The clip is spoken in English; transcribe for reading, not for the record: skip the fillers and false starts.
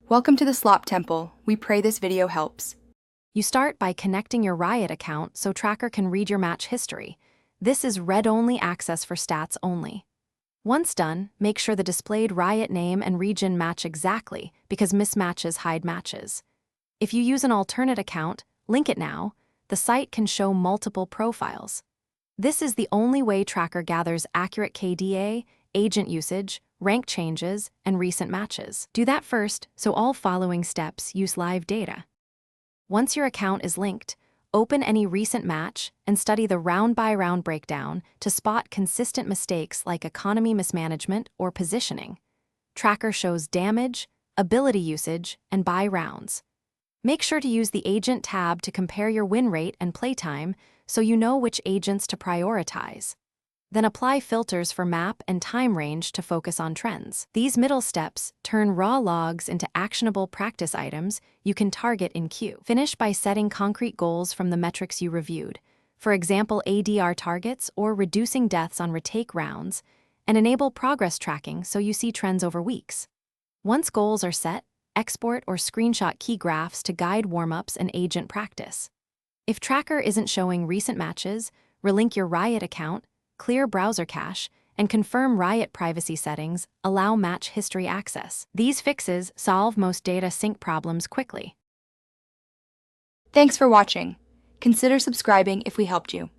Welcome to the Slop Temple. We pray this video helps. You start by connecting your Riot account so Tracker can read your match history. This is read-only access for stats only. Once done, make sure the displayed Riot name and region match exactly, because mismatches hide matches. If you use an alternate account, link it now. The site can show multiple profiles. This is the only way Tracker gathers accurate KDA, agent usage, rank changes, and recent matches. Do that first, so all following steps use live data. Once your account is linked, open any recent match and study the round-by-round breakdown to spot consistent mistakes like economy mismanagement or positioning. Tracker shows damage, ability usage, and buy rounds. Make sure to use the Agent tab to compare your win rate and playtime so you know which agents to prioritize. Then apply filters for map and time range to focus on trends. These middle steps turn raw logs into actionable practice items you can target in queue. Finish by setting concrete goals from the metrics you reviewed, for example ADR targets or reducing deaths on retake rounds, and enable progress tracking so you see trends over weeks. Once goals are set, export or screenshot key graphs to guide warm-ups and agent practice. If Tracker isn't showing recent matches, relink your Riot account, clear browser cache, and confirm Riot privacy settings allow match history access. These fixes solve most data sync problems quickly. Thanks for watching. Consider subscribing if we helped you.